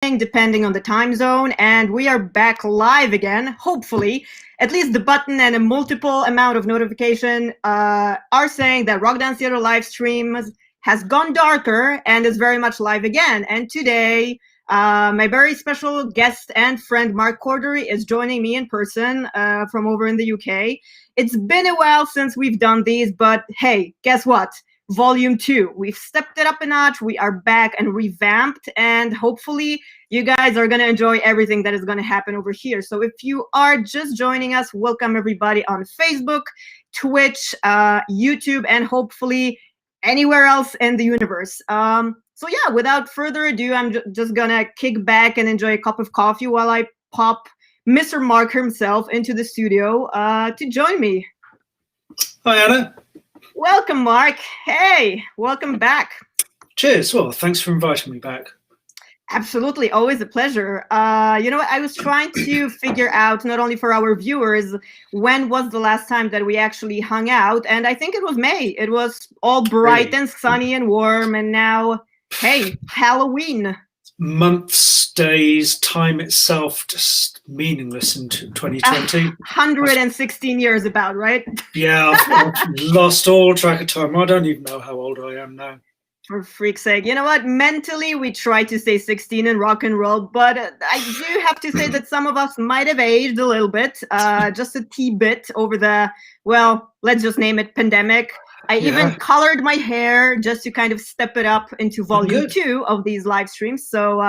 depending on the time zone, and we are back live again, hopefully. At least the button and a multiple amount of notification are saying that Rock Dance Theatre Livestream has gone darker and is very much live again. And today, my very special guest and friend Mark Cordory is joining me in person from over in the UK. It's been a while since we've done these, but hey, guess what? Volume 2. We've stepped it up a notch. We are back and revamped, and hopefully you guys are going to enjoy everything that is going to happen over here. So if you are just joining us, welcome everybody on Facebook, Twitch, YouTube, and hopefully anywhere else in the universe. So yeah, without further ado, I'm just going to kick back and enjoy a cup of coffee while I pop Mr. Mark himself into the studio to join me. Hi, Anna. Welcome, Mark. Hey, welcome back. Cheers. Well, thanks for inviting me back. Absolutely. Always a pleasure. You know what? I was trying to figure out, not only for our viewers, when was the last time that we actually hung out? And I think it was May. It was all bright and sunny and warm. And now, hey, Halloween. Months, days, time itself, just meaningless in 2020. 116 years about, right? Yeah, I've lost all track of time. I don't even know how old I am now. For freak's sake. You know what? Mentally, we try to stay 16 in rock and roll, but I do have to say that some of us might have aged a little bit, just a bit over the, well, let's just name it pandemic. I even colored my hair just to kind of step it up into volume 2 of these live streams. So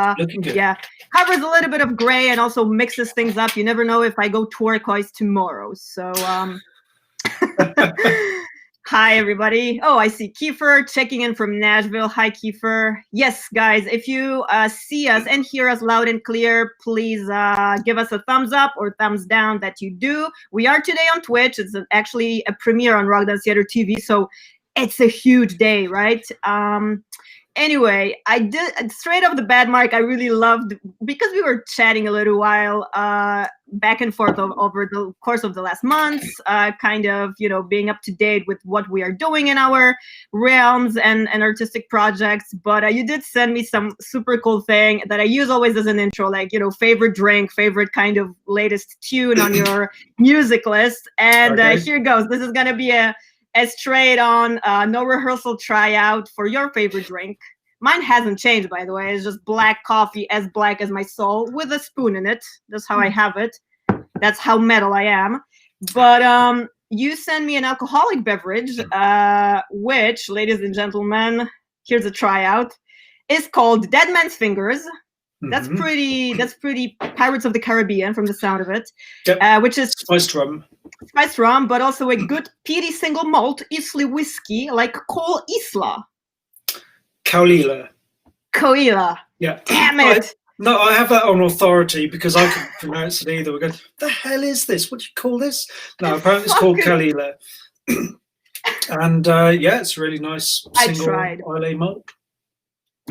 yeah, covers a little bit of gray and also mixes things up. You never know if I go turquoise tomorrow. So hi, everybody. Oh, I see Kiefer checking in from Nashville. Hi, Kiefer. Yes, guys, if you see us and hear us loud and clear, please give us a thumbs up or thumbs down that you do. We are today on Twitch. It's actually a premiere on Rock Dance Theatre TV, so it's a huge day, right? Anyway, I did straight off the bat, Mark, I really loved, because we were chatting a little while back and forth over the course of the last months, kind of, you know, being up to date with what we are doing in our realms and artistic projects. But you did send me some super cool thing that I use always as an intro, like, you know, favorite drink, favorite kind of latest tune on your music list. And here goes. This is going to be a straight on, no rehearsal tryout for your favorite drink. Mine hasn't changed, by the way. It's just black coffee, as black as my soul, with a spoon in it. That's how I have it. That's how metal I am. But you send me an alcoholic beverage, which, ladies and gentlemen, here's a tryout, is called Dead Man's Fingers. That's pretty Pirates of the Caribbean from the sound of it. Yep. Which is spiced rum. Spiced rum, but also a good peaty single malt Islay whiskey, like Col Isla. Caolila. Caolila. Yeah. Damn it. I have that on authority because I can pronounce it either. We go, the hell is this? What do you call this? No, apparently it's called Caolila. And yeah, it's a really nice single Islay malt.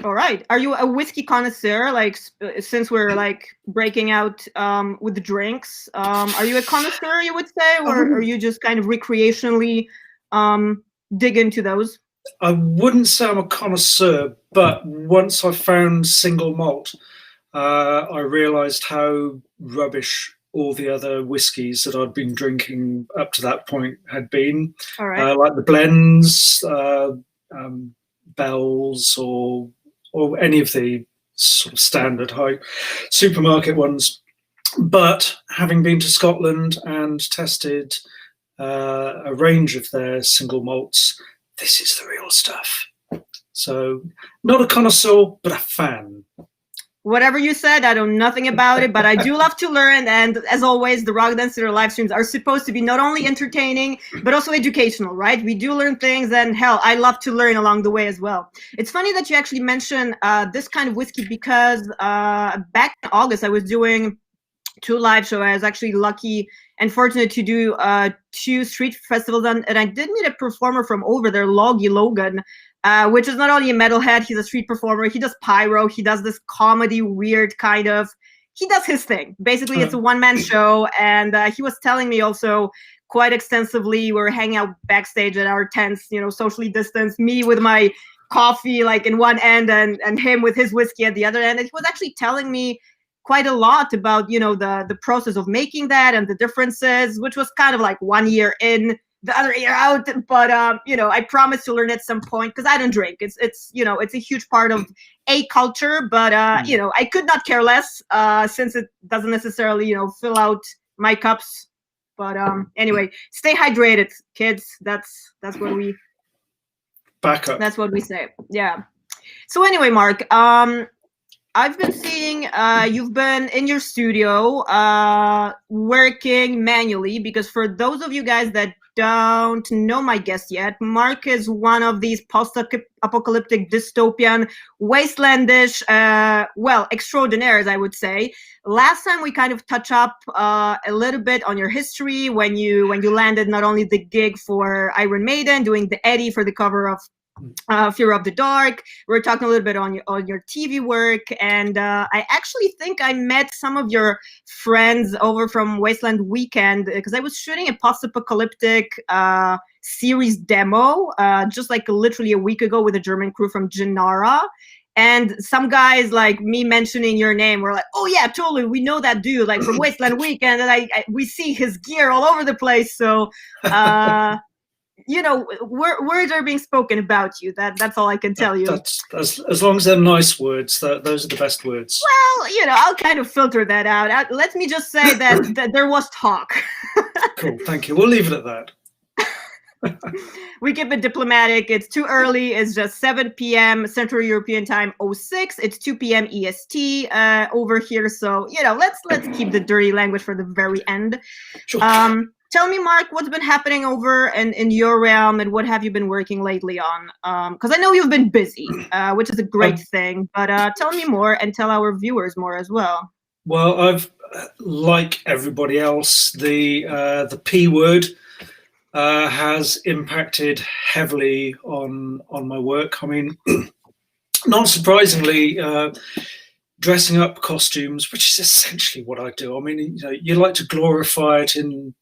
All right. Are you a whiskey connoisseur? Like, since we're like breaking out with the drinks, are you a connoisseur, you would say, or are you just kind of recreationally dig into those? I wouldn't say I'm a connoisseur, but once I found single malt, I realised how rubbish all the other whiskies that I'd been drinking up to that point had been. All right. Like the blends, Bell's, or any of the sort of standard high supermarket ones. But having been to Scotland and tested a range of their single malts, this is the real stuff. So not a connoisseur, but a fan. Whatever you said, I know nothing about it, but I do love to learn. And as always, the Rock Dance Theatre live streams are supposed to be not only entertaining, but also educational, right? We do learn things, and hell, I love to learn along the way as well. It's funny that you actually mentioned this kind of whiskey, because back in August, I was doing 2 live shows. I was actually lucky and fortunate to do 2 street festivals, and I did meet a performer from over there, Logie Logan, which is not only a metalhead, he's a street performer. He does pyro, he does this comedy, weird kind of, he does his thing. Basically, it's a one-man show, and he was telling me also quite extensively, we were hanging out backstage at our tents, you know, socially distanced, me with my coffee like in one end and him with his whiskey at the other end. And he was actually telling me quite a lot about, you know, the process of making that and the differences, which was kind of like 1 year in, the other year out. But you know, I promise to learn at some point, because I don't drink. It's you know, it's a huge part of a culture, but you know, I could not care less since it doesn't necessarily, you know, fill out my cups. But anyway, stay hydrated, kids. That's what we back up. That's what we say. Yeah. So anyway, Mark, I've been seeing you've been in your studio working manually, because for those of you guys that don't know my guest yet, Mark is one of these post-apocalyptic dystopian wastelandish, well, extraordinaires, I would say. Last time we kind of touched up a little bit on your history when you landed not only the gig for Iron Maiden, doing the Eddie for the cover of Fear of the Dark. We're talking a little bit on your TV work, and I actually think I met some of your friends over from Wasteland Weekend, because I was shooting a post-apocalyptic series demo just like literally a week ago with a German crew from Gennara. And some guys, like me mentioning your name, were like, "Oh yeah, totally, we know that dude, like from Wasteland Weekend," and we see his gear all over the place. So you know, words are being spoken about you. That's all I can tell you. That's as long as they're nice words. Those are the best words. Well, you know, I'll kind of filter that out. Let me just say that there was talk. Cool, thank you. We'll leave it at that. We keep it diplomatic. It's too early. It's just 7 p.m. Central European Time, 06. It's 2 p.m. EST over here. So, you know, let's keep the dirty language for the very end. Sure. Tell me, Mark, what's been happening over in your realm, and what have you been working lately on? Because I know you've been busy, which is a great thing. But tell me more, and tell our viewers more as well. Well, I've, like everybody else, the P word has impacted heavily on my work. I mean, not surprisingly, dressing up costumes, which is essentially what I do. I mean, you know, you like to glorify it in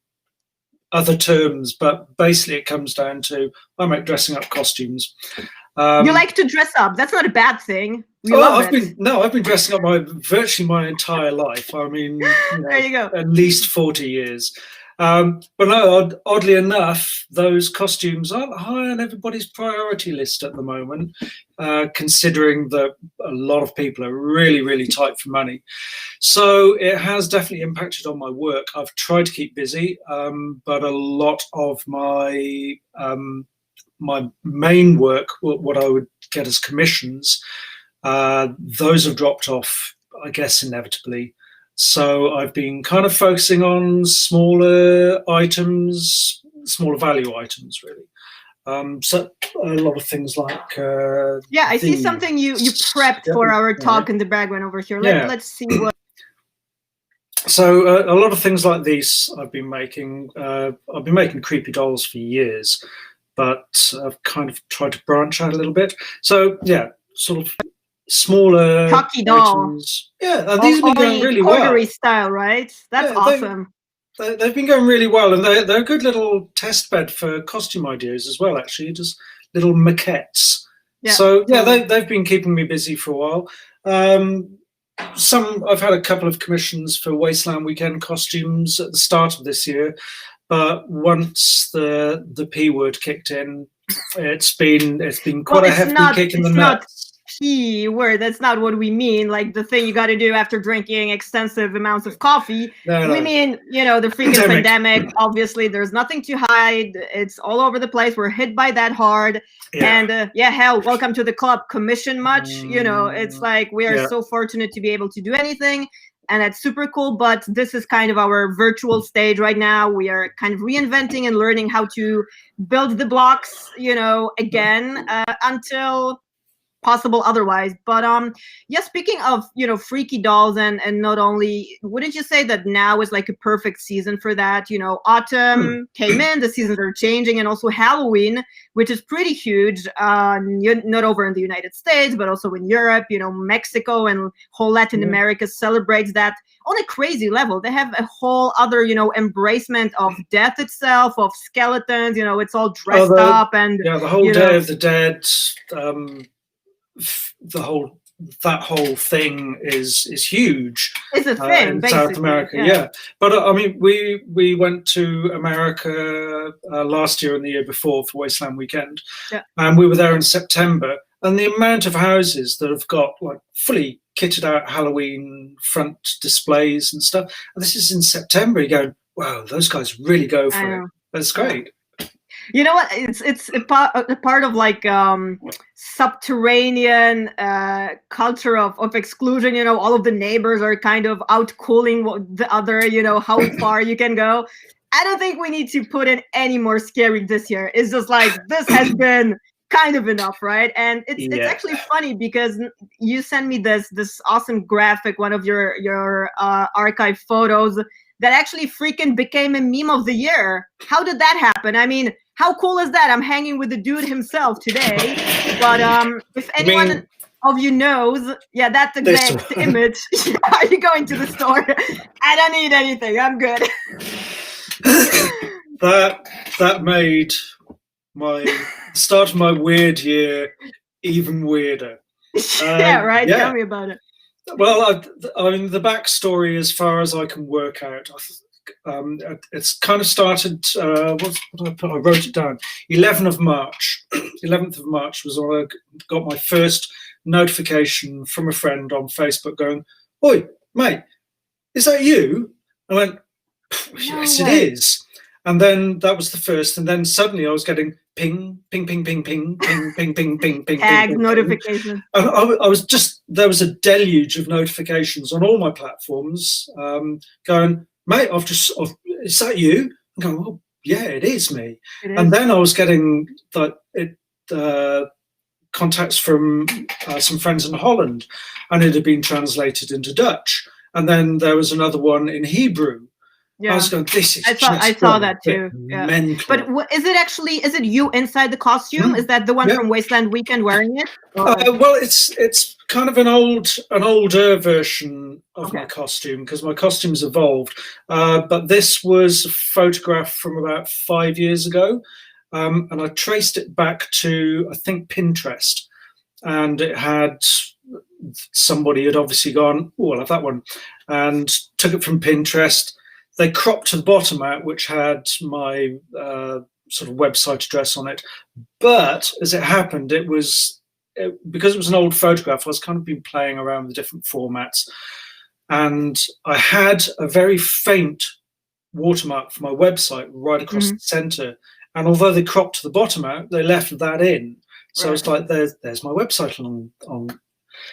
other terms, but basically it comes down to I make dressing up costumes. You like to dress up. That's not a bad thing. I've been dressing up virtually my entire life. I mean, you know, there you go. At least 40 years. But no, oddly enough, those costumes aren't high on everybody's priority list at the moment, considering that a lot of people are really, really tight for money. So it has definitely impacted on my work. I've tried to keep busy, but a lot of my my main work, what I would get as commissions, those have dropped off, I guess, inevitably. So I've been kind of focusing on smaller items, smaller value items, really. So a lot of things like yeah, I see something you prepped for our talk in the background over here. Let's see what. So a lot of things like these I've been making. I've been making creepy dolls for years, but I've kind of tried to branch out a little bit. So yeah, sort of smaller Chucky doll. Yeah, these have been going really well. Cordory style, right? That's awesome. They've been going really well, and they're a good little test bed for costume ideas as well, actually, just little maquettes. Yeah, so yeah, they've been keeping me busy for a while. I've had a couple of commissions for Wasteland Weekend costumes at the start of this year, but once the P word kicked in, it's been quite a hefty kick in the nuts. P word, that's not what we mean, like the thing you got to do after drinking extensive amounts of coffee. No. We mean, you know, the freaking pandemic. Obviously there's nothing to hide, it's all over the place, we're hit by that hard. And yeah, hell, welcome to the club. Commission much, you know, it's like we are so fortunate to be able to do anything, and that's super cool. But this is kind of our virtual stage right now. We are kind of reinventing and learning how to build the blocks, you know, again, until possible otherwise. But yeah, speaking of, you know, freaky dolls, and not only, wouldn't you say that now is like a perfect season for that? You know, autumn came in, the seasons are changing, and also Halloween, which is pretty huge, not over in the United States, but also in Europe. You know, Mexico and whole Latin America celebrates that on a crazy level. They have a whole other, you know, embracement of death itself, of skeletons. You know, it's all dressed up, and the whole Day of the Dead, that whole thing is huge. It's a thing in South America. Yeah. But I mean, we went to America last year and the year before for Wasteland Weekend, and we were there in September. And the amount of houses that have got like fully kitted out Halloween front displays and stuff. And this is in September. You go, wow, those guys really go for it. That's great. You know what? It's a part of like subterranean culture of exclusion. You know, all of the neighbors are kind of outcooling the other. You know, how far you can go. I don't think we need to put in any more scary this year. It's just like, this has been kind of enough, right? And it's actually funny because you sent me this awesome graphic, one of your archive photos that actually freaking became a meme of the year. How did that happen? I mean, how cool is that? I'm hanging with the dude himself today. But if anyone of you knows, yeah, that's the exact image. Are you going to the store? I don't need anything. I'm good. That made my start of my weird year even weirder. Yeah, right. Tell me about it. Well, I mean, the backstory, as far as I can work out, it's kind of started. What did I put? I wrote it down. 11th of March. 11th of March was when I got my first notification from a friend on Facebook going, "Oi, mate, is that you?" I went, "Yes, it is." And then that was the first, and then suddenly I was getting ping, ping, ping, ping, ping, ping, ping, ping, ping, ping, tag ping, notification. I was just, there was a deluge of notifications on all my platforms, going, "Mate, is that you?" I'm going, "Oh, yeah, it is me." And then I was getting contacts from some friends in Holland, and it had been translated into Dutch. And then there was another one in Hebrew. Yeah. I was going, this is I saw that too. Yeah. Mental. But is it you inside the costume? Is that the one from Wasteland Weekend wearing it? Well, it's kind of an older version of my costume, because my costume's evolved. But this was a photograph from about 5 years ago, and I traced it back to, I think, Pintrest, and it had, somebody had obviously gone, "Oh, I'll have that one," and took it from Pinterest. They cropped to the bottom out, which had my sort of website address on it. But as it happened, because it was an old photograph, I was kind of been playing around with different formats. And I had a very faint watermark for my website right across the center. And although they cropped to the bottom out, they left that in. So it's like, there's my website on.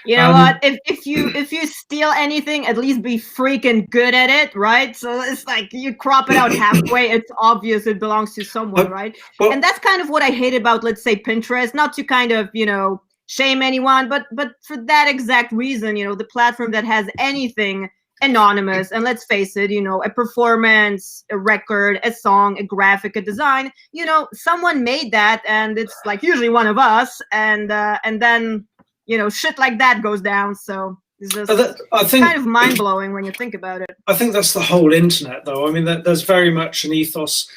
You know what? If you steal anything, at least be freaking good at it, right? So it's like you crop it out halfway. It's obvious it belongs to someone, right? And that's kind of what I hate about, let's say, Pinterest. Not to kind of, you know, shame anyone, but for that exact reason, you know, the platform that has anything anonymous, and let's face it, you know, a performance, a record, a song, a graphic, a design, you know, someone made that, and it's like usually one of us, and then, you know, shit like that goes down. So it's just I think, kind of mind-blowing when you think about it. I think that's the whole internet, though. I mean, there's very much an ethos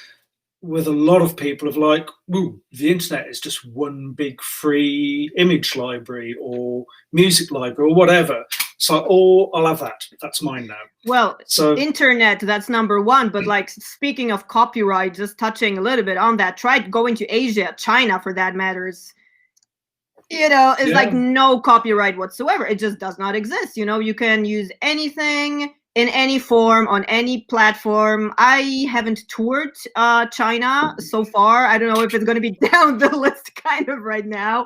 with a lot of people of like, "Ooh, the internet is just one big free image library or music library or whatever. So, oh, I'll have that. That's mine now." Well, so internet, that's number one. But like, speaking of copyright, just touching a little bit on that, try going to Asia, China for that matters. You know, it's like no copyright whatsoever. It just does not exist. You know, you can use anything in any form on any platform. I haven't toured China so far. I don't know if it's going to be down the list kind of right now.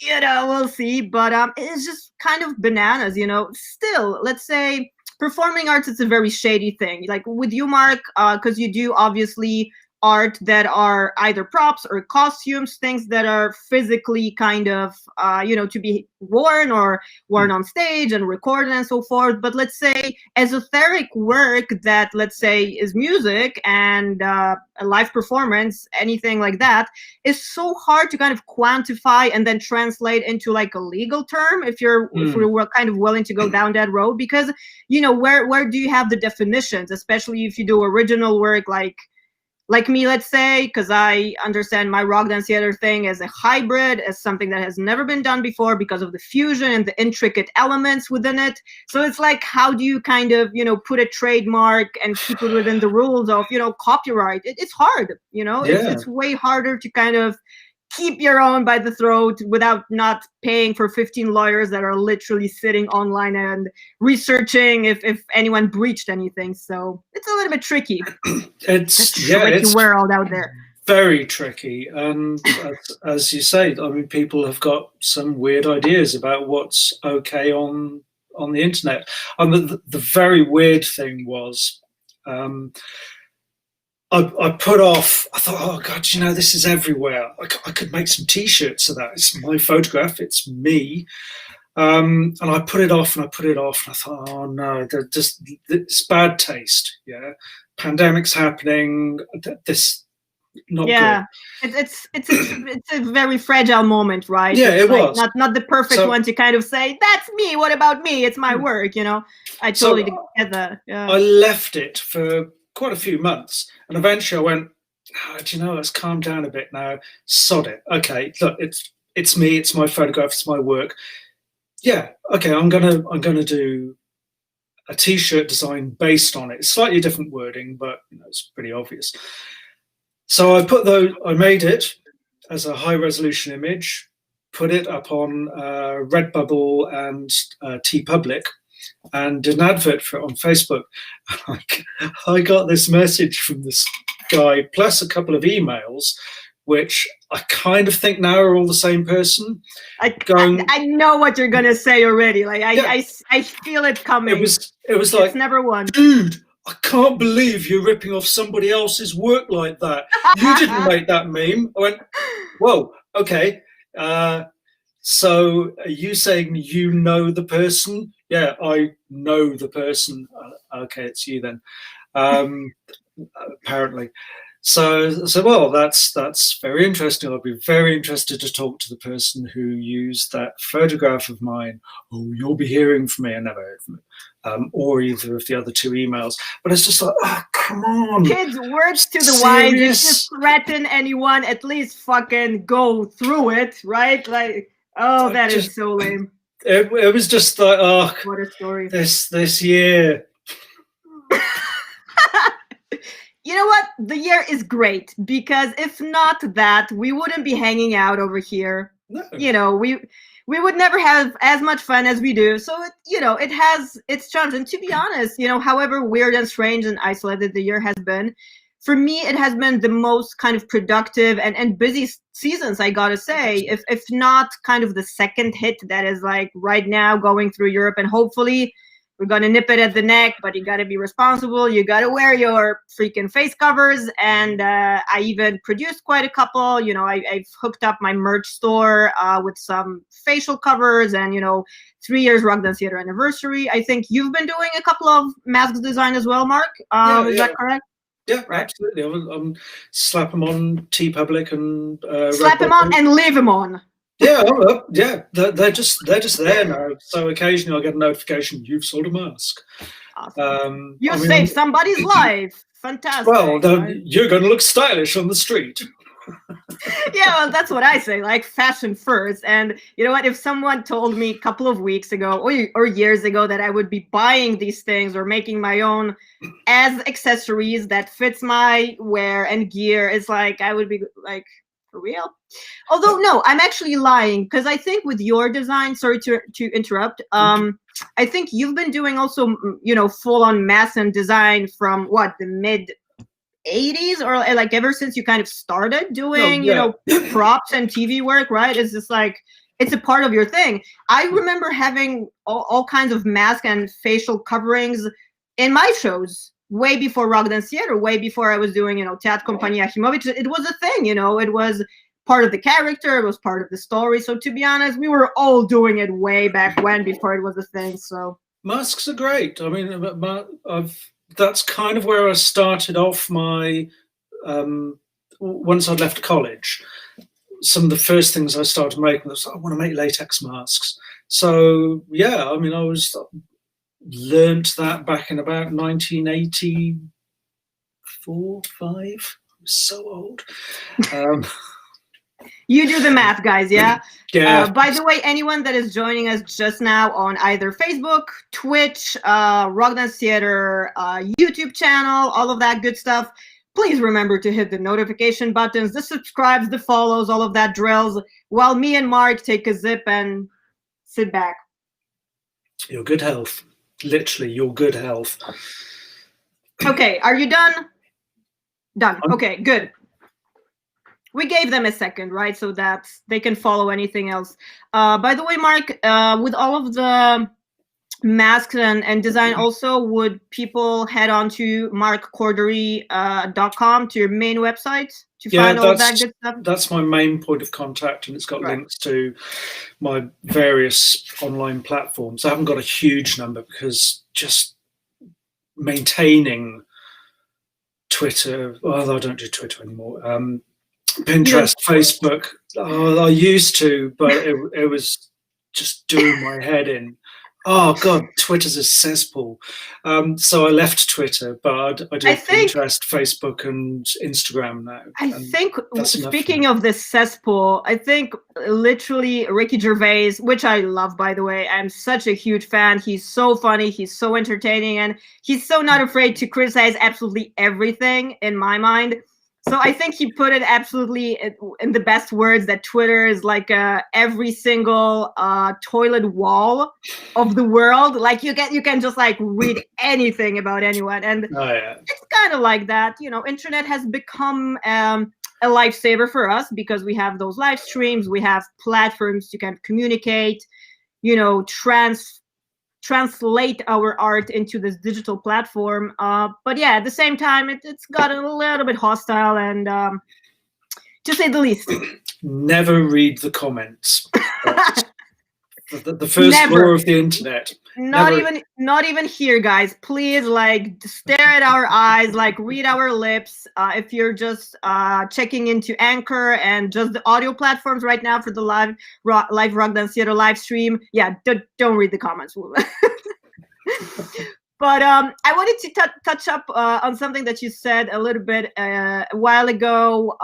You know, we'll see. But it's just kind of bananas, you know. Still, let's say performing arts, it's a very shady thing. Like with you, Mark, because you do obviously art that are either props or costumes, things that are physically kind of, to be worn or worn on stage and recorded and so forth. But let's say esoteric work that, let's say, is music and a live performance, anything like that, is so hard to kind of quantify and then translate into like a legal term if we're kind of willing to go down that road, because where do you have the definitions, especially if you do original work like me, let's say, because I understand my rock dance theater thing as a hybrid, as something that has never been done before because of the fusion and the intricate elements within it. So it's like, how do you kind of, put a trademark and keep it within the rules of, copyright? It's hard, it's way harder to kind of keep your own by the throat without not paying for 15 lawyers that are literally sitting online and researching if anyone breached anything. So it's a little bit tricky. It's tricky world out there. Very tricky. And as you say, I mean, people have got some weird ideas about what's okay on the internet. And the very weird thing was, I put off, I thought, oh God, this is everywhere. I could make some T-shirts of that. It's my photograph, it's me. And I put it off and I thought, oh no, it's bad taste. Yeah. Pandemic's happening. This not good. It's a very fragile moment, right? Yeah, it's it was. Not the perfect one to kind of say, that's me, what about me? It's my work, I totally get that. Yeah. I left it for quite a few months, and eventually I went, let's calm down a bit now. Sod it. Okay, look, it's me, it's my photograph, it's my work. Yeah, okay, I'm gonna do a T-shirt design based on it. It's slightly different wording, but it's pretty obvious. So I made it as a high resolution image, put it up on Redbubble and TeePublic, and did an advert for it on Facebook. I got this message from this guy, plus a couple of emails, which I kind of think now are all the same person. I know what you're gonna say already. Like I feel it coming. It was like, it's never one. Dude, I can't believe you're ripping off somebody else's work like that. You didn't make that meme. I went, whoa, okay. So are you saying you know the person? Yeah, I know the person. Okay, it's you then. Apparently. So well, that's very interesting. I'll be very interested to talk to the person who used that photograph of mine. Oh, you'll be hearing from me. I never heard from him, or either of the other two emails. But it's just like, oh, come on. Kids, words to the wise. You just threaten anyone, at least fucking go through it, right? Like, oh, that is so lame. It was just like, oh, what a story. This year. You know what? The year is great, because if not that, we wouldn't be hanging out over here. No. We would never have as much fun as we do. So it has its charms. And to be honest, however weird and strange and isolated the year has been, for me, it has been the most kind of productive and busy seasons, I gotta say, if not kind of the second hit that is like right now going through Europe. And hopefully we're going to nip it at the neck, but you got to be responsible. You got to wear your freaking face covers. And I even produced quite a couple. I've hooked up my merch store with some facial covers and, 3 years Rock Dance Theatre anniversary. I think you've been doing a couple of masks design as well, Mark. Is that correct? Yeah, right. Absolutely. I'm slap them on TeePublic and slap them on and leave them on. Yeah, they're just there now. So occasionally I get a notification, you've sold a mask. Awesome. You saved somebody's life. Fantastic. Well, right? You're going to look stylish on the street. Yeah, well, that's what I say, like fashion first. And you know what? If someone told me a couple of weeks ago or years ago that I would be buying these things or making my own as accessories that fits my wear and gear, it's like I would be like, for real? Although no, I'm actually lying, because I think with your design, sorry to interrupt, I think you've been doing also, full-on mask and design from what, the mid 80s, or like ever since you kind of started doing, props and TV work, right? It's just like, it's a part of your thing. I remember having all kinds of mask and facial coverings in my shows way before Rock Dance Theatre, way before I was doing, you know, Teatr Companii Achimowicz. It was a thing, you know, it was part of the character, it was part of the story. So to be honest, we were all doing it way back when, before it was a thing. So masks are great. I mean, that's kind of where I started off my, once I'd left college, some of the first things I started making was, I want to make latex masks. So yeah, I mean, learned that back in about 1984, 5. I was so old. You do the math, guys, yeah? Yeah. By the way, anyone that is joining us just now on either Facebook, Twitch, Rock Dance Theatre, YouTube channel, all of that good stuff, please remember to hit the notification buttons, the subscribes, the follows, all of that drills, while me and Mark take a zip and sit back. Your good health. Literally, your good health. Okay, are you done? Done. Okay, good. We gave them a second, right? So that they can follow anything else. By the way, Mark, with all of the masks and design also, would people head on to markcordory.com, to your main website, to find all of that good stuff? That's my main point of contact, and it's got links to my various online platforms. I haven't got a huge number because just maintaining Twitter, well, I don't do Twitter anymore. Pinterest, Facebook, I used to, but it was just doing my head in. Oh God, Twitter's a cesspool. So I left Twitter, but I do Pinterest, Facebook, and Instagram now. I think, speaking of this cesspool, I think literally Ricky Gervais, which I love, by the way, I'm such a huge fan. He's so funny, he's so entertaining, and he's so not afraid to criticize absolutely everything, in my mind. So I think he put it absolutely in the best words, that Twitter is like every single toilet wall of the world. Like you can just like read anything about anyone, and it's kind of like that. You know, internet has become a lifesaver for us because we have those live streams, we have platforms to kind of communicate, you know, translate our art into this digital platform. But yeah, at the same time, it's gotten a little bit hostile, and to say the least. Never read the comments. the first law of the internet. Not even here, guys. Please, like, stare at our eyes, like, read our lips. If you're just checking into Anchor and just the audio platforms right now for the live Rock Dance Theatre live stream, yeah, don't read the comments. But I wanted to touch up on something that you said a little bit a while ago.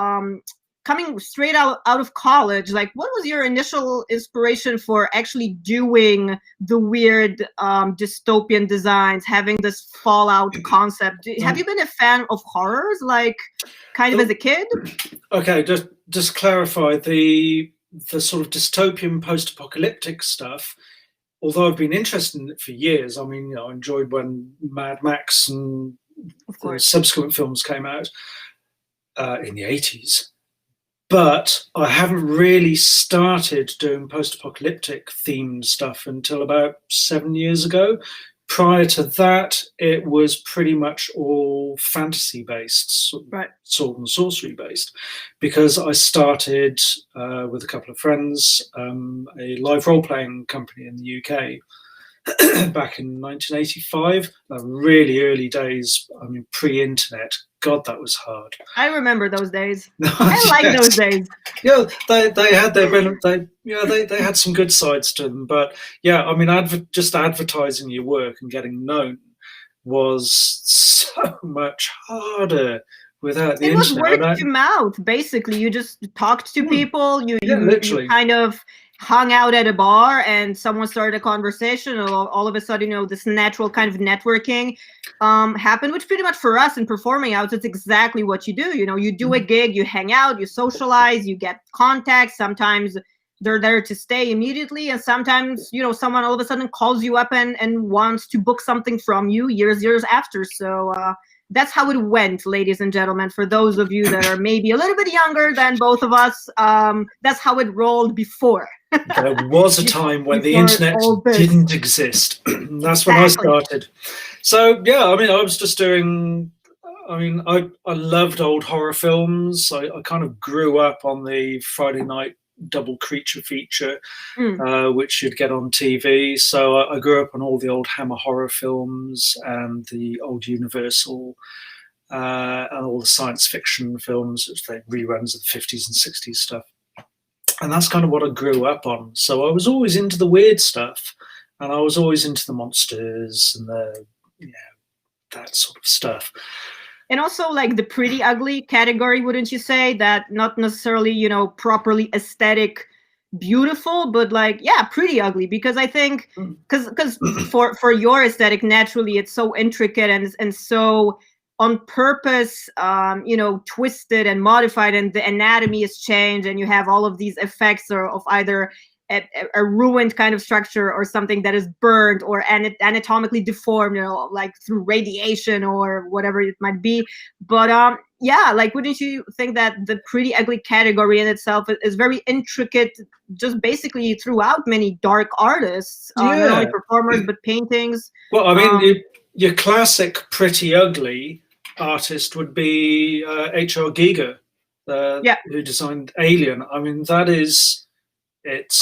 Coming straight out of college, like, what was your initial inspiration for actually doing the weird dystopian designs, having this Fallout concept? Have you been a fan of horrors, like, kind of as a kid? Okay, just clarify the sort of dystopian post-apocalyptic stuff. Although I've been interested in it for years, I mean, you know, I enjoyed when Mad Max and the subsequent films came out in the 80s. But I haven't really started doing post-apocalyptic themed stuff until about 7 years ago. Prior to that, it was pretty much all fantasy-based, sword and sorcery-based, because I started with a couple of friends, a live role-playing company in the UK back in 1985, really early days, I mean, pre-internet. God, that was hard. I remember those days. I like those days. Yeah, they had they had some good sides to them, but yeah, I mean, just advertising your work and getting known was so much harder without the internet. It was word to mouth, basically. You just talked to people. You kind of hung out at a bar and someone started a conversation, and all of a sudden, you know, this natural kind of networking happened, which pretty much for us in performing arts, it's exactly what you do. You know, you do a gig, you hang out, you socialize, you get contacts. Sometimes they're there to stay immediately, and sometimes, you know, someone all of a sudden calls you up and wants to book something from you years after. So that's how it went, ladies and gentlemen. For those of you that are maybe a little bit younger than both of us, that's how it rolled before. There was a time when the internet didn't exist. That's when I started. So yeah, I mean, I was just doing. I mean, I loved old horror films. I kind of grew up on the Friday night double creature feature, which you'd get on TV. So I grew up on all the old Hammer horror films and the old Universal and all the science fiction films, which they reruns of the 50s and 60s stuff. And that's kind of what I grew up on. So I was always into the weird stuff, and I was always into the monsters and the, that sort of stuff. And also like the pretty ugly category, wouldn't you say? That not necessarily, properly aesthetic, beautiful, but like, yeah, pretty ugly. Because I think, because for your aesthetic, naturally, it's so intricate and so on purpose, twisted and modified, and the anatomy is changed, and you have all of these effects of either a ruined kind of structure or something that is burned or anatomically deformed, like through radiation or whatever it might be. But yeah, like, wouldn't you think that the pretty ugly category in itself is very intricate, just basically throughout many dark artists, not only performers but paintings? Well, I mean, your classic pretty ugly artist would be H.R. Giger, who designed Alien. I mean, that is.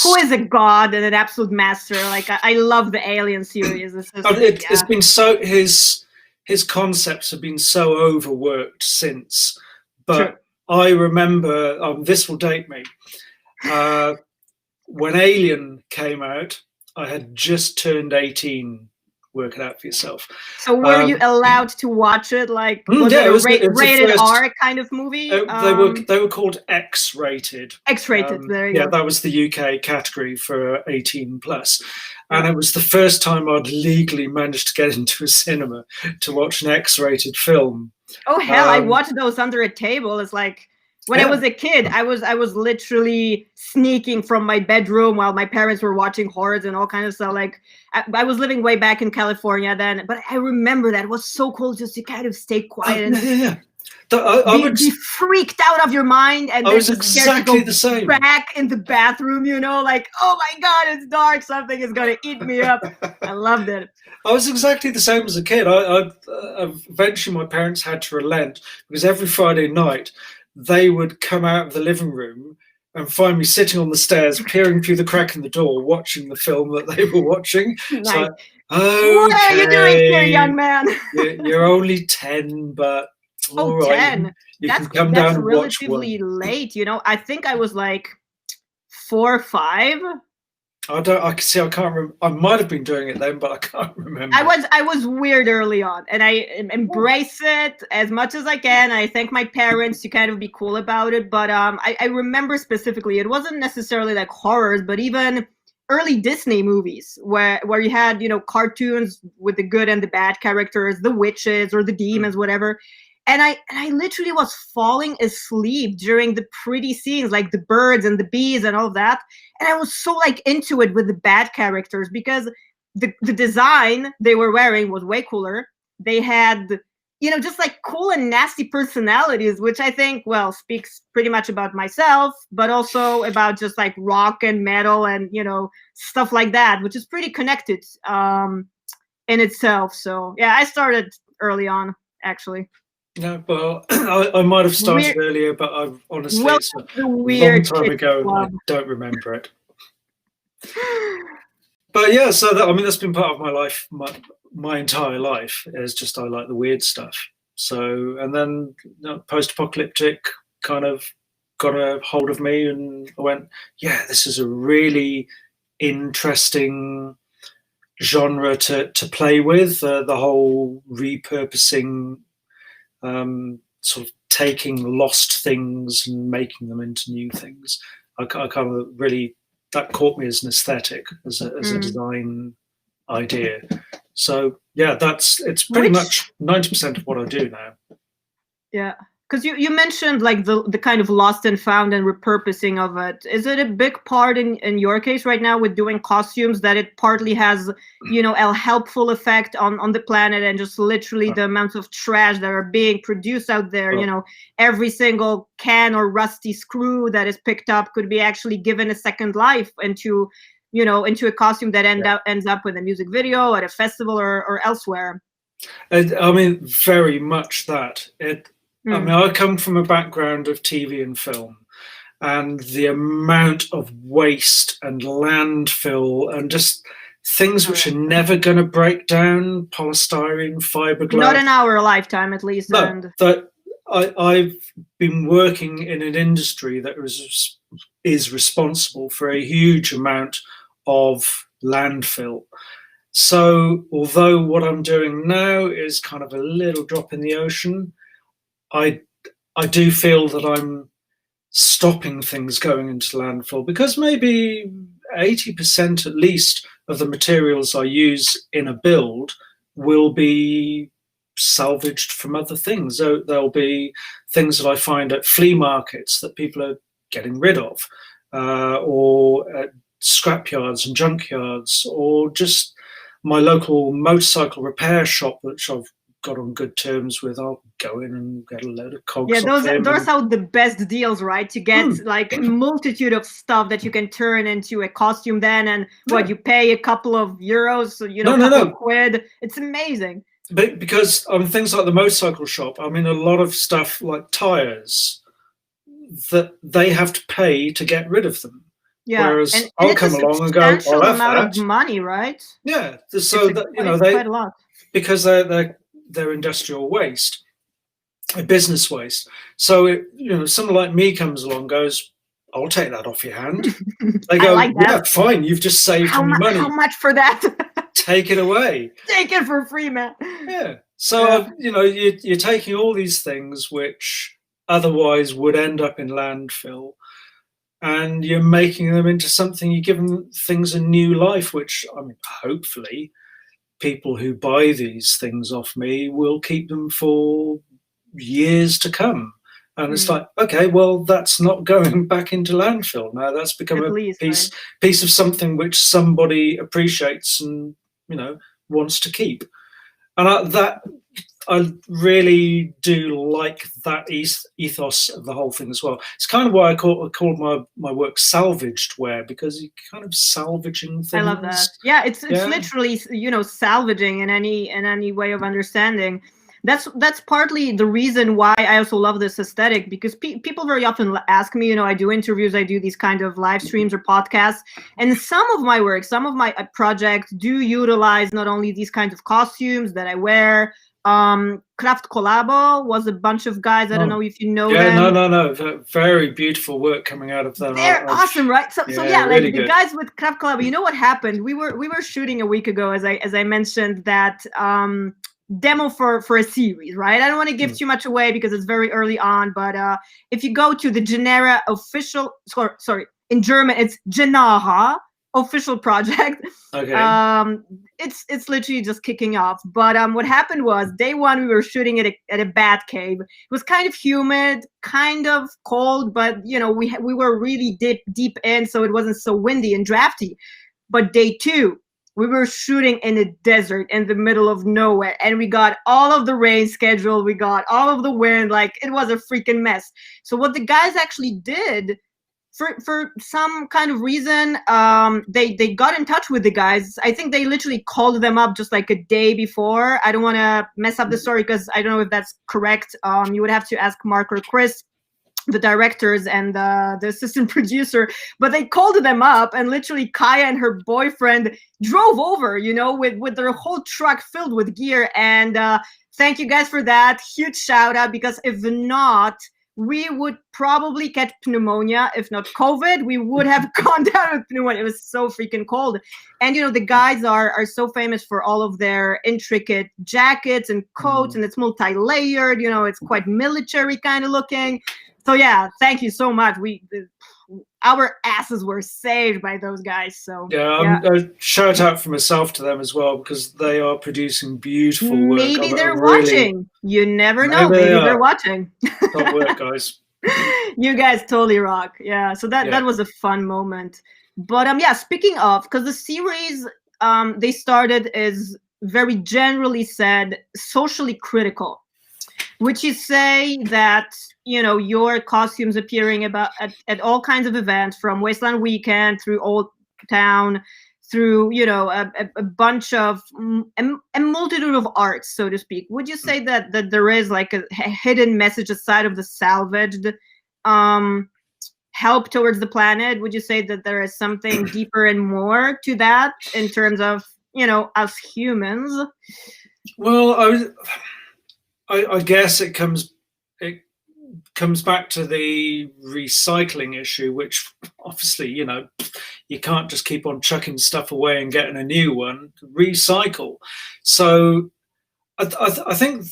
Who is a god and an absolute master. Like, I love the Alien series. It's been so, his concepts have been so overworked since, but I remember, this will date me, when Alien came out, I had just turned 18. Work it out for yourself. So were you allowed to watch it? Like, was it a rated R kind of movie? They were called X-rated. X-rated, there you go. Yeah, that was the UK category for 18 plus. And it was the first time I'd legally managed to get into a cinema to watch an X-rated film. Oh hell, I watched those under a table. It's like, when I was a kid, I was literally sneaking from my bedroom while my parents were watching horrors and all kinds of stuff. Like, I was living way back in California then, but I remember that it was so cool just to kind of stay quiet and be freaked out of your mind, and I was exactly the same. Back in the bathroom, like, oh my god, it's dark, something is gonna eat me up. I loved it. I was exactly the same as a kid. Eventually my parents had to relent, because every Friday night they would come out of the living room and find me sitting on the stairs, peering through the crack in the door, watching the film that they were watching. Nice. So, what are you doing here, young man? You're only 10, but all right, 10. You can come down and watch one. That's relatively late, I think I was like 4 or 5. I can't remember. I might have been doing it then, but I can't remember. I was weird early on, and I embrace it as much as I can. I thank my parents to kind of be cool about it. But I remember specifically, it wasn't necessarily like horrors, but even early Disney movies where you had, cartoons with the good and the bad characters, the witches or the demons, whatever. And I literally was falling asleep during the pretty scenes, like the birds and the bees and all of that. And I was so like into it with the bad characters, because the design they were wearing was way cooler. They had, just like cool and nasty personalities, which I think, well, speaks pretty much about myself, but also about just like rock and metal and, stuff like that, which is pretty connected in itself. So yeah, I started early on, actually. No, well, I might have started earlier, but I've honestly, it's a long time ago and I don't remember it. But yeah, so that's been part of my life, my entire life, is just I like the weird stuff. So, and then post-apocalyptic kind of got a hold of me, and I went, yeah, this is a really interesting genre to play with, the whole repurposing, sort of taking lost things and making them into new things. I kind of really, that caught me as an aesthetic, as a design idea. So yeah, it's pretty much 90% of what I do now. Yeah. Because you mentioned like the kind of lost and found and repurposing of it. Is it a big part in your case right now with doing costumes that it partly has, you know, a helpful effect on the planet, and just literally the amounts of trash that are being produced out there, you know, every single can or rusty screw that is picked up could be actually given a second life into, you know, into a costume that ends up with a music video at a festival or elsewhere. I mean, very much that. I mean, I come from a background of TV and film, and the amount of waste and landfill and just things which are never going to break down, polystyrene, fiberglass. Not in our lifetime, at least. No, and that I've been working in an industry that is responsible for a huge amount of landfill. So although what I'm doing now is kind of a little drop in the ocean, I do feel that I'm stopping things going into landfill, because maybe 80% at least of the materials I use in a build will be salvaged from other things. So there'll be things that I find at flea markets that people are getting rid of, or at scrapyards and junkyards, or just my local motorcycle repair shop, which I've got on good terms with. I'll go in and get a load of cogs. Yeah, those are the best deals, right? To get like a multitude of stuff that you can turn into a costume then, and what you pay a couple of euros, so, you know, a couple of quid. It's amazing. But because things like the motorcycle shop, I mean, a lot of stuff like tires, that they have to pay to get rid of them. Yeah, whereas and I'll come along and go, I'll have amount of money, right? Yeah, so that, you know, they quite a lot, because they're industrial waste, business waste. So you know, someone like me comes along, goes, I'll take that off your hand. They go, like yeah, fine, you've just saved me money. How much for that? Take it away. Take it for free, man. Yeah. So you know, you're taking all these things which otherwise would end up in landfill, and you're making them into something. You're giving things a new life, which, I mean, hopefully people who buy these things off me will keep them for years to come. And it's like, okay, well, that's not going back into landfill now. That's become piece of something which somebody appreciates and, you know, wants to keep. And I really do like that ethos of the whole thing as well. It's kind of why I called my work salvaged wear, because you're kind of salvaging things. I love that. Yeah, it's literally, you know, salvaging in any way of understanding. That's partly the reason why I also love this aesthetic, because people very often ask me, you know, I do interviews, I do these kind of live streams or podcasts, and some of my work, some of my projects do utilize not only these kinds of costumes that I wear. Craft Collabo was a bunch of guys. I don't know if you know them. No. Very beautiful work coming out of them. They're awesome, right? So yeah, like really the guys with Craft Collabo. You know what happened? We were shooting a week ago, as I mentioned, that demo for a series, right? I don't want to give too much away because it's very early on, but if you go to the Genera official, sorry, in German it's Genera official project. Okay. It's literally just kicking off. But what happened was, day one we were shooting at a bat cave. It was kind of humid, kind of cold, but you know, we were really deep in, so it wasn't so windy and drafty. But day two, we were shooting in a desert in the middle of nowhere, and we got all of the rain scheduled, we got all of the wind, like it was a freaking mess. So what the guys actually did, for some kind of reason, they got in touch with the guys. I think they literally called them up just like a day before. I don't want to mess up the story because I don't know if that's correct. You would have to ask Mark or Chris, the directors and the assistant producer, but they called them up, and literally Kaya and her boyfriend drove over, you know, with their whole truck filled with gear. And thank you guys for that. Huge shout out, because if not, we would probably get pneumonia, if not COVID. We would have gone down with pneumonia. It was so freaking cold. And, you know, the guys are so famous for all of their intricate jackets and coats, and it's multi-layered, you know, it's quite military kind of looking. So yeah, thank you so much. our asses were saved by those guys. So yeah, a shout out for myself to them as well, because they are producing beautiful work. Maybe they're watching. You never know. Maybe they're watching. Top work, guys. You guys totally rock. Yeah. So that was a fun moment. But yeah, speaking of, because the series they started is very generally said socially critical. Would you say that, you know, your costumes appearing at all kinds of events, from Wasteland Weekend through Old Town, through, you know, a bunch of a multitude of arts, so to speak, would you say that there is like a hidden message aside of the salvaged help towards the planet? Would you say that there is something deeper and more to that in terms of, you know, us humans? Well, I guess it comes back to the recycling issue, which obviously, you know, you can't just keep on chucking stuff away and getting a new one. Recycle. So I think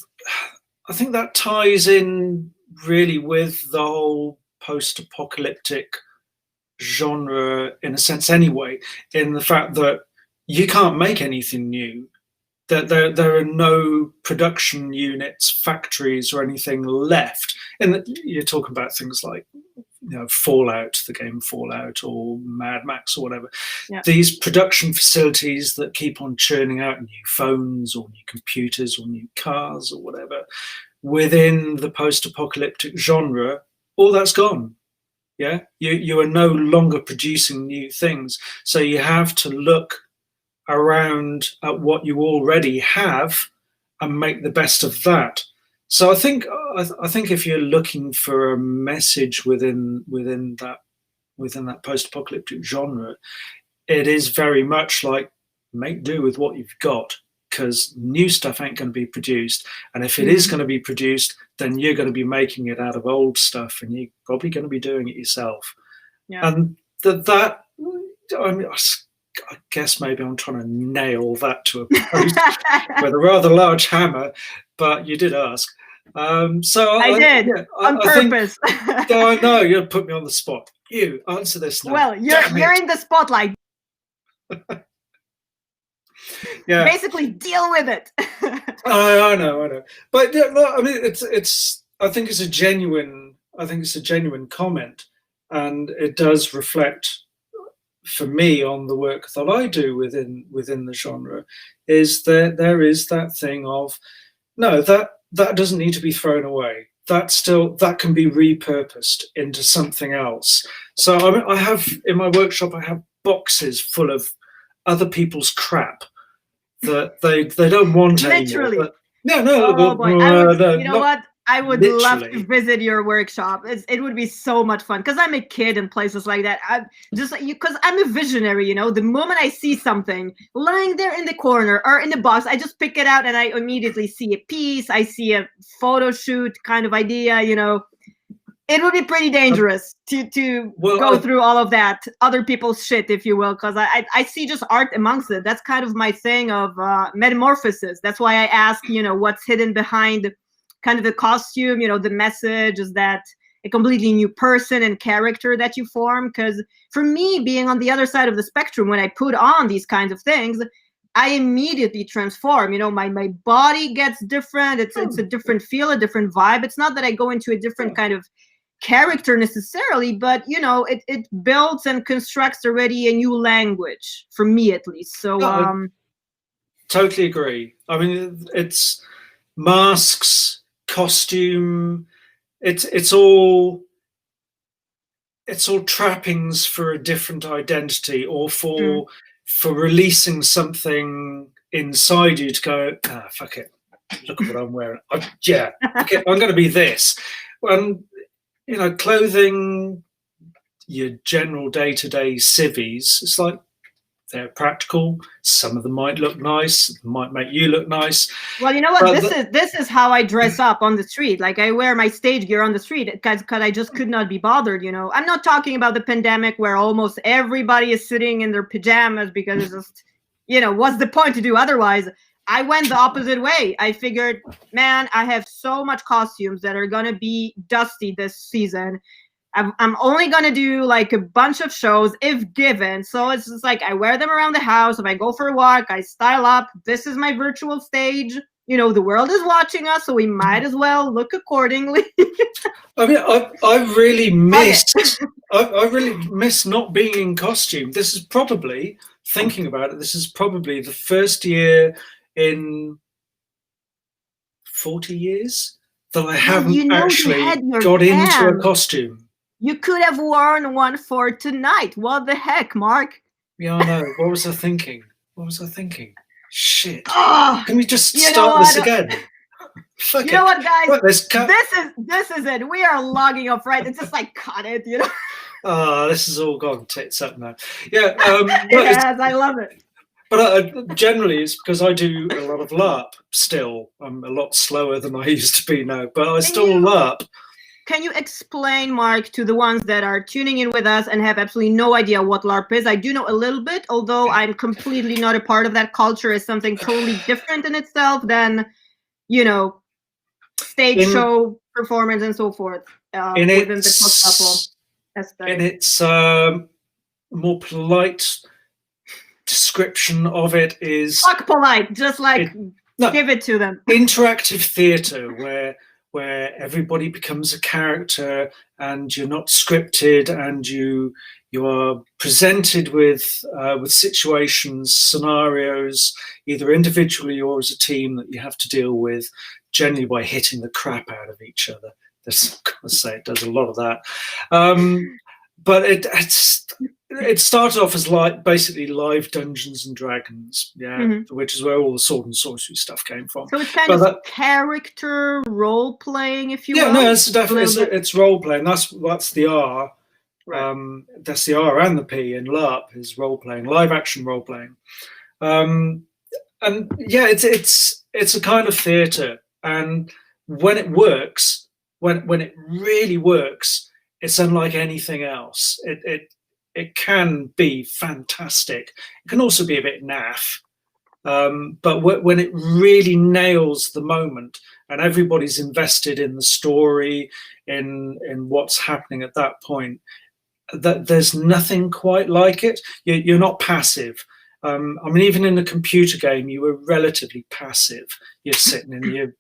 that ties in really with the whole post-apocalyptic genre in a sense anyway, in the fact that you can't make anything new. That there are no production units, factories, or anything left. And you're talking about things like, you know, Fallout, the game Fallout, or Mad Max, or whatever. Yeah. These production facilities that keep on churning out new phones, or new computers, or new cars, or whatever, within the post-apocalyptic genre, all that's gone. Yeah, you are no longer producing new things, so you have to look around at what you already have and make the best of that. So I think if you're looking for a message within that post-apocalyptic genre, it is very much like make do with what you've got, because new stuff ain't going to be produced, and if it is going to be produced, then you're going to be making it out of old stuff, and you're probably going to be doing it yourself. Yeah. And that I mean, I guess maybe I'm trying to nail that to a post with a rather large hammer, but you did ask. So I did on purpose. I know you put me on the spot. You answer this now. Well, you're in the spotlight. Yeah. Basically, deal with it. I know. But yeah, I mean, it's. I think it's a genuine comment, and it does reflect, for me, on the work that I do within the genre, is that there is that thing of, no, that doesn't need to be thrown away. That can be repurposed into something else. So I have in my workshop, I have boxes full of other people's crap that they don't want literally. Anymore. No. Oh boy, you know what? I would literally love to visit your workshop. It would be so much fun, because I'm a kid in places like that. Because I'm a visionary, you know. The moment I see something lying there in the corner or in the box, I just pick it out and I immediately see a piece. I see a photo shoot kind of idea, you know. It would be pretty dangerous to go through all of that other people's shit, if you will, because I see just art amongst it. That's kind of my thing of metamorphosis. That's why I ask, you know, what's hidden behind kind of the costume. You know, the message is that a completely new person and character that you form. Because for me, being on the other side of the spectrum, when I put on these kinds of things, I immediately transform. You know, my body gets different. It's a different feel, a different vibe. It's not that I go into a different kind of character necessarily, but you know, it builds and constructs already a new language, for me at least. So totally agree. I mean, it's masks, costume, it's all trappings for a different identity, or for releasing something inside you to go, fuck it, look at what I'm wearing. Fuck it, I'm going to be this. And you know, clothing, your general day-to-day civvies, it's like they're practical. Some of them might look nice, might make you look nice. Well, you know what? This is how I dress up on the street. Like, I wear my stage gear on the street because I just could not be bothered, you know. I'm not talking about the pandemic where almost everybody is sitting in their pajamas because it's just, you know, what's the point to do otherwise? I went the opposite way. I figured, man, I have so much costumes that are going to be dusty this season. I'm only gonna do like a bunch of shows if given. So it's just like I wear them around the house. If I go for a walk, I style up. This is my virtual stage. You know, the world is watching us, so we might as well look accordingly. I mean, I really miss I really miss not being in costume. This is probably, thinking about it, this is probably the first year in 40 years that I haven't actually got into a costume. You could have worn one for tonight. What the heck, Mark? Yeah, I know. What was I thinking? What was I thinking? Shit. Oh, can we just start this again? You know what, guys? Right, this is it. We are logging off, right? It's just like, cut it, you know? Oh, this has all gone tits up now. Yeah. Yes, I love it. But generally, it's because I do a lot of LARP still. I'm a lot slower than I used to be now, but I still LARP. Can you explain, Mark, to the ones that are tuning in with us and have absolutely no idea what LARP is? I do know a little bit, although I'm completely not a part of that culture. It's something totally different in itself than, you know, stage show performance and so forth within the post-apo aesthetic. In its more polite description of it is... Fuck polite, just like give it to them. Interactive theatre where everybody becomes a character and you're not scripted and you are presented with situations, scenarios, either individually or as a team that you have to deal with, generally by hitting the crap out of each other. I've got to say, it does a lot of that. But it started off as basically live Dungeons and Dragons, which is where all the sword and sorcery stuff came from. So it's kind of character role playing, if you will. Yeah, no, it's definitely it's role playing. That's the R. Right. That's the R and the P in LARP is role playing, live action role playing. And yeah, it's a kind of theatre, and when it works, when it really works, it's unlike anything else. It can be fantastic. It can also be a bit naff. But when it really nails the moment and everybody's invested in the story, in what's happening at that point, that there's nothing quite like it. You're not passive. I mean, even in a computer game, you were relatively passive. You're sitting in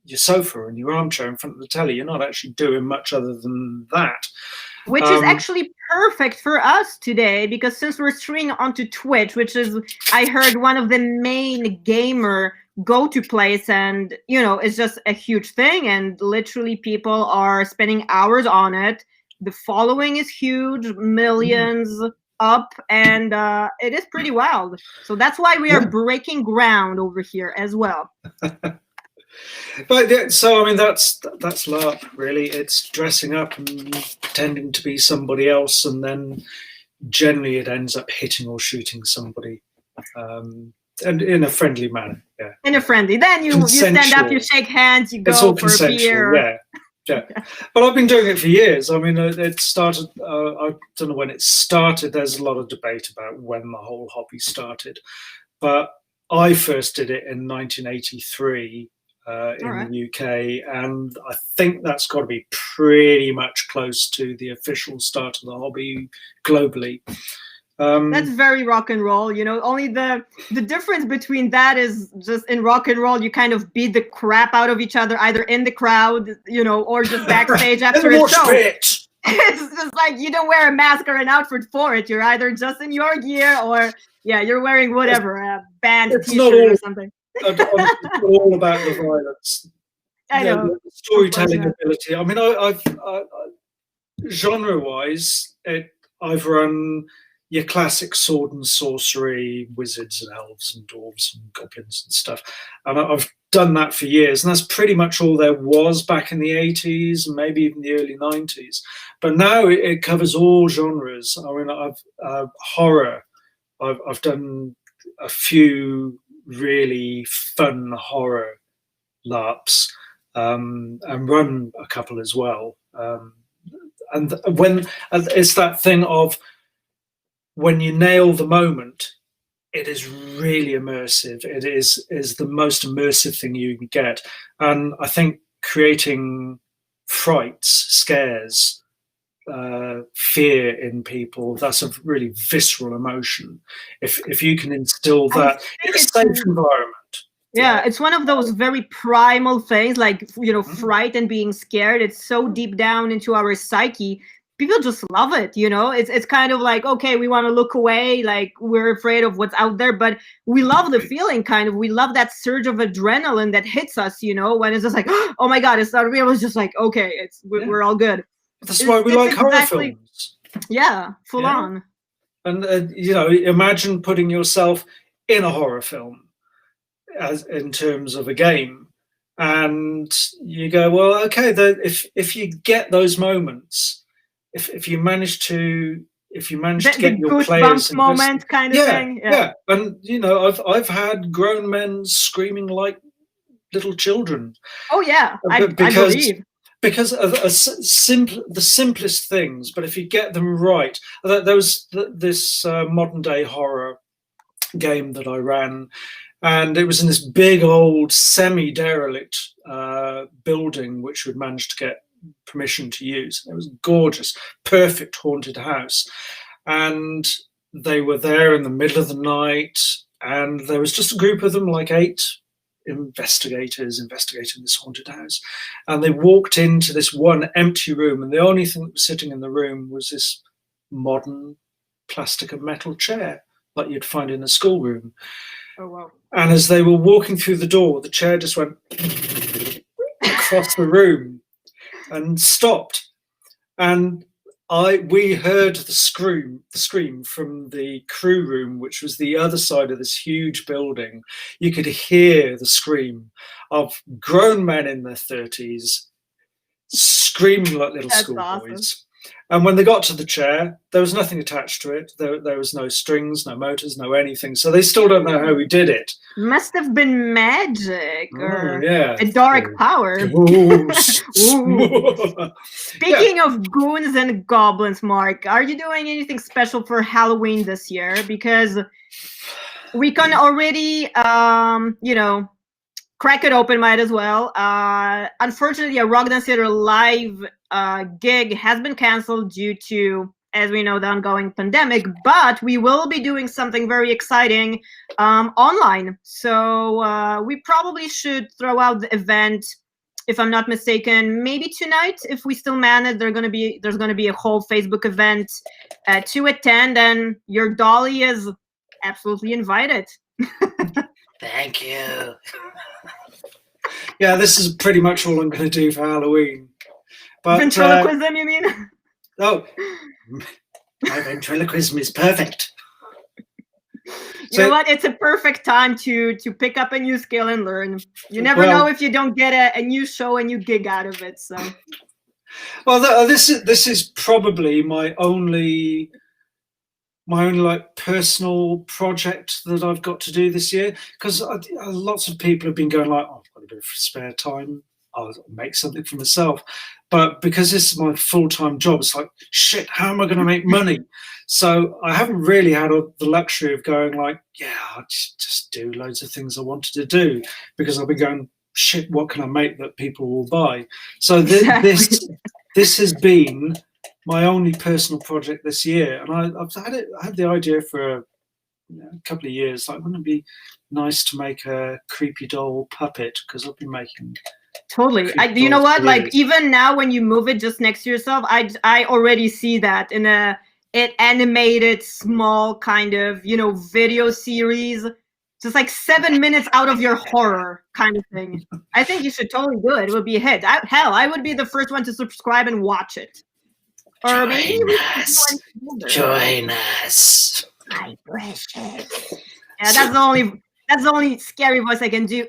your sofa and your armchair in front of the telly. You're not actually doing much other than that. Which is actually perfect for us today, because since we're streaming onto Twitch, which is, I heard, one of the main gamer go-to place, and, you know, it's just a huge thing, and literally people are spending hours on it. The following is huge, millions up, and it is pretty wild. So that's why we are breaking ground over here as well. But so I mean that's LARP really. It's dressing up and pretending to be somebody else, and then generally it ends up hitting or shooting somebody, and in a friendly manner. Yeah, in a friendly. Then you stand up, you shake hands, you go for a beer. Yeah. But I've been doing it for years. I mean, it started. I don't know when it started. There's a lot of debate about when the whole hobby started, but I first did it in 1983. In the UK, and I think that's got to be pretty much close to the official start of the hobby globally. That's very rock and roll, you know. Only the difference between that is just in rock and roll, you kind of beat the crap out of each other, either in the crowd, you know, or just backstage after a show. It's just like you don't wear a mask or an outfit for it. You're either just in your gear or you're wearing whatever, a band t-shirt or something. It's all about the violence. I know. The storytelling ability. I mean, I've genre-wise, I've run your classic sword and sorcery, wizards and elves and dwarves and goblins and stuff, and I've done that for years, and that's pretty much all there was back in the 80s and maybe even the early 90s. But now it covers all genres. I mean, I've horror. I've done a few really fun horror LARPs, and run a couple as well. And when it's that thing of when you nail the moment, it is really immersive. It is the most immersive thing you can get. And I think creating frights, scares, fear in people. That's a really visceral emotion. If you can instill that in a safe environment. Yeah, it's one of those very primal things, like, you know, fright and being scared. It's so deep down into our psyche. People just love it, you know. It's kind of like, okay, we want to look away, like we're afraid of what's out there, but we love the feeling, kind of. We love that surge of adrenaline that hits us, you know, when it's just like, oh my God, it's not real. It's just like, okay, we're all good. That's why we like horror films. Yeah, full on. And you know, imagine putting yourself in a horror film, as in terms of a game, and you go, well, okay, if you get those moments. If you manage to get your players moment kind of thing, and you know, I've had grown men screaming like little children. Oh yeah, I believe, because of the simplest things, but if you get them right. There was this modern day horror game that I ran, and it was in this big old semi-derelict building which we'd managed to get permission to use. It was gorgeous, perfect haunted house, and they were there in the middle of the night, and there was just a group of them, like 8 investigators investigating this haunted house, and they walked into this one empty room, and the only thing that was sitting in the room was this modern plastic and metal chair like you'd find in a schoolroom. Oh wow. And as they were walking through the door, the chair just went across the room and stopped, and we heard the scream from the crew room, which was the other side of this huge building. You could hear the scream of grown men in their 30s screaming like little schoolboys. And when they got to the chair, there was nothing attached to it. There was no strings, no motors, no anything. So they still don't know how we did it. Must have been magic or a dark power. Speaking of goons and goblins, Mark, are you doing anything special for Halloween this year? Because we can already, you know, crack it open, might as well. Unfortunately, a Rock Dance Theatre Live gig has been canceled due to, as we know, the ongoing pandemic, but we will be doing something very exciting online. So we probably should throw out the event, if I'm not mistaken, maybe tonight, if we still manage. There's gonna be a whole Facebook event to attend, and your dolly is absolutely invited. Thank you. Yeah, this is pretty much all I'm going to do for Halloween. But, ventriloquism, you mean? Oh, my ventriloquism is perfect. You know what? It's a perfect time to pick up a new skill and learn. You never know if you don't get a new show, a new gig out of it. So, well, this is probably my only like personal project that I've got to do this year, because lots of people have been going like, oh, I've got a bit of spare time, I'll make something for myself. But because this is my full-time job, it's like, shit, how am I going to make money? So I haven't really had the luxury of going like, yeah, I'll just do loads of things I wanted to do, because I've been going, shit, what can I make that people will buy? So this has been my only personal project this year, and I had the idea for a couple of years. Like, wouldn't it be nice to make a creepy doll puppet? Because I've been making totally. You know what? Like, even now, when you move it just next to yourself, I already see that in an animated small kind of, you know, video series. Just like 7 minutes out of your horror kind of thing. I think you should totally do it. It would be a hit. Hell, I would be the first one to subscribe and watch it. Or maybe join us. My precious. Yeah, that's the only scary voice I can do.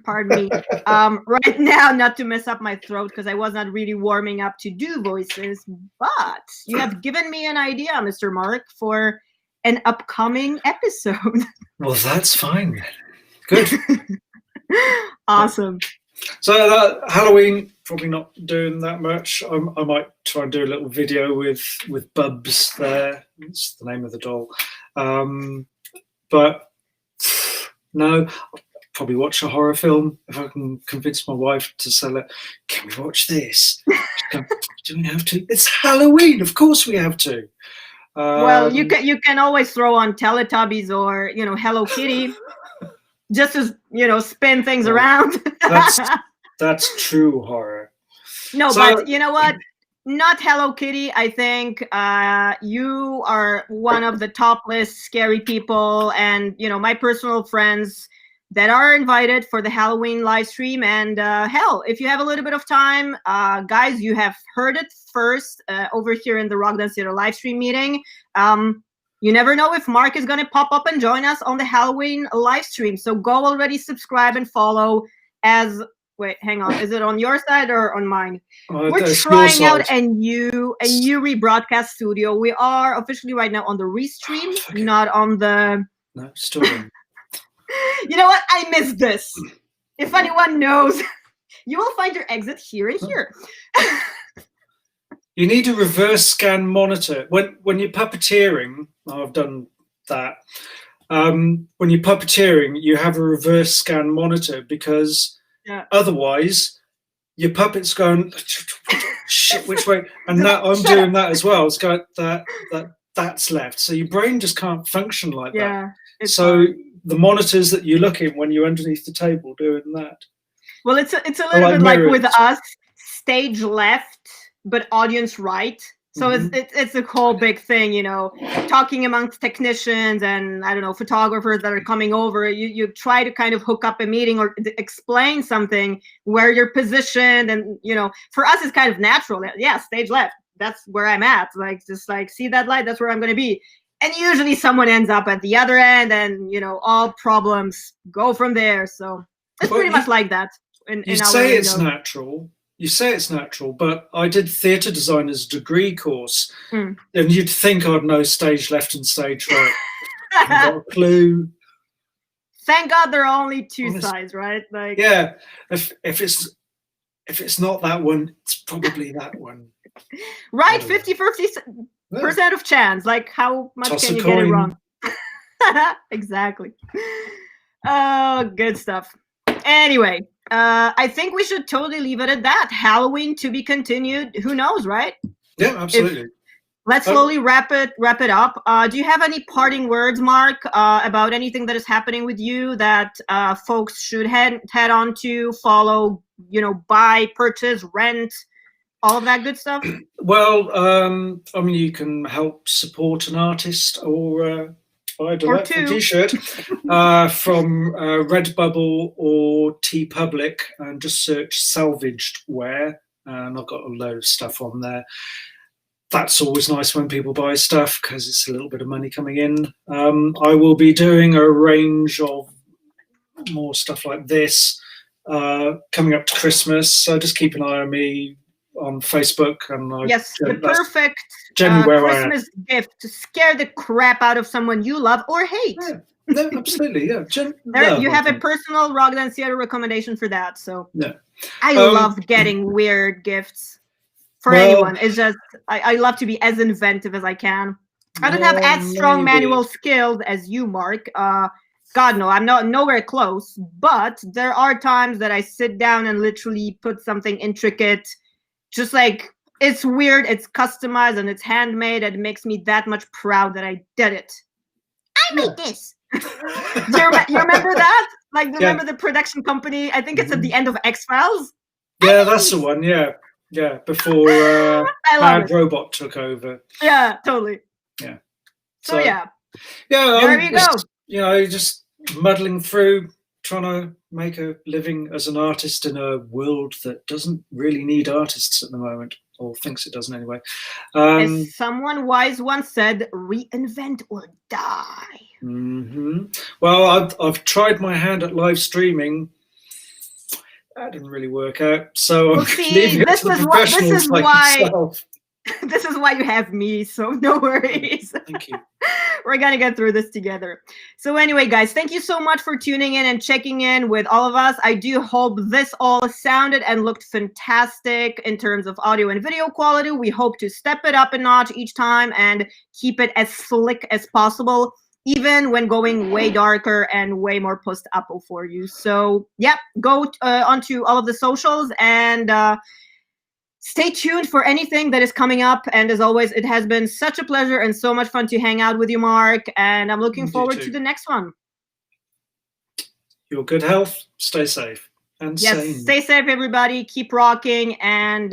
Pardon me. Right now, not to mess up my throat, because I was not really warming up to do voices. But you have given me an idea, Mr. Mark, for an upcoming episode. Well, that's fine. Good. Awesome. So Halloween, probably not doing that much. I might try and do a little video with Bubs there. It's the name of the doll. But no, probably watch a horror film if I can convince my wife to sell it. Can we watch this? Go, do we have to? It's Halloween. Of course we have to. Well, you can always throw on Teletubbies or, you know, Hello Kitty, just to, spin things around. That's true horror. No, but you know what? Not Hello Kitty. I think you are one of the top list scary people, and my personal friends that are invited for the Halloween live stream. And hell, if you have a little bit of time, guys, you have heard it first over here in the Rock Dance Theatre live stream meeting. You never know if Mark is going to pop up and join us on the Halloween live stream. So go already subscribe and follow as... Wait, hang on. Is it on your side or on mine? We're trying out a new rebroadcast studio. We are officially right now on the Restream, not on the... No, still on. You know what? I missed this. If anyone knows, you will find your exit here and here. You need a reverse scan monitor. When you're puppeteering, I've done that. When you're puppeteering, you have a reverse scan monitor because... Yeah. Otherwise, your puppet's going shit which way, and that I'm doing that as well. It's got that's left, so your brain just can't function like that. So hard. The monitors that you look in when you're underneath the table doing that. Well, it's a little bit like with us, stage left, but audience right. So it's a whole big thing, talking amongst technicians and, I don't know, photographers that are coming over. You try to kind of hook up a meeting or explain something where you're positioned. And, for us, it's kind of natural. Yeah, stage left. That's where I'm at. Just see that light. That's where I'm going to be. And usually someone ends up at the other end and, all problems go from there. So it's pretty much like that. You say it's natural. You say it's natural, but I did theatre designer's degree course, and you'd think I'd know stage left and stage right. I've got a clue. Thank God there are only two sides, right? Yeah, if it's not that one, it's probably that one. Right, 50% of chance. How much Toss can you get it wrong? Exactly. Oh, good stuff. Anyway. I think we should totally leave it at that. Halloween to be continued. Who knows, right? Yeah, absolutely. Let's slowly wrap it up. Do you have any parting words, Mark, about anything that is happening with you that folks should head on to, follow, buy, purchase, rent, all of that good stuff? Well, you can help support an artist or buy a delightful t-shirt from Redbubble or TeePublic, and just search salvaged wear, and I've got a load of stuff on there. That's always nice when people buy stuff because it's a little bit of money coming in. I will be doing a range of more stuff like this coming up to Christmas, so just keep an eye on me on Facebook. And the perfect Christmas gift to scare the crap out of someone you love or hate. Yeah. No, absolutely, yeah. You have a personal Rock Dance Theatre recommendation for that. So yeah, I love getting weird gifts for anyone. It's just I love to be as inventive as I can. I don't have as strong manual skills as you, Mark. God, no, I'm nowhere close. But there are times that I sit down and literally put something intricate. Just it's weird, it's customized, and it's handmade, and it makes me that much proud that I did it. I made this. you remember that? Remember the production company? I think it's at the end of X-Files. Yeah, that's the one. Yeah, before Bad Robot took over. Yeah, totally. Yeah. So yeah. Yeah. There you go. Just muddling through, trying to make a living as an artist in a world that doesn't really need artists at the moment, or thinks it doesn't anyway. As someone wise once said, reinvent or die. Well, I've tried my hand at live streaming. That didn't really work out. So I'm leaving it to the professionals like yourself. This is why you have me, so no worries. Thank you. We're going to get through this together. So anyway, guys, thank you so much for tuning in and checking in with all of us. I do hope this all sounded and looked fantastic in terms of audio and video quality. We hope to step it up a notch each time and keep it as slick as possible. even when going way darker and way more post-apo for you. So yeah, go onto all of the socials and stay tuned for anything that is coming up. And as always, it has been such a pleasure and so much fun to hang out with you, Mark. And I'm looking forward to the next one. Your good health, stay safe and sane. Stay safe, everybody. Keep rocking. And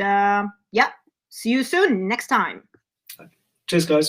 yeah, see you soon next time. Cheers, guys.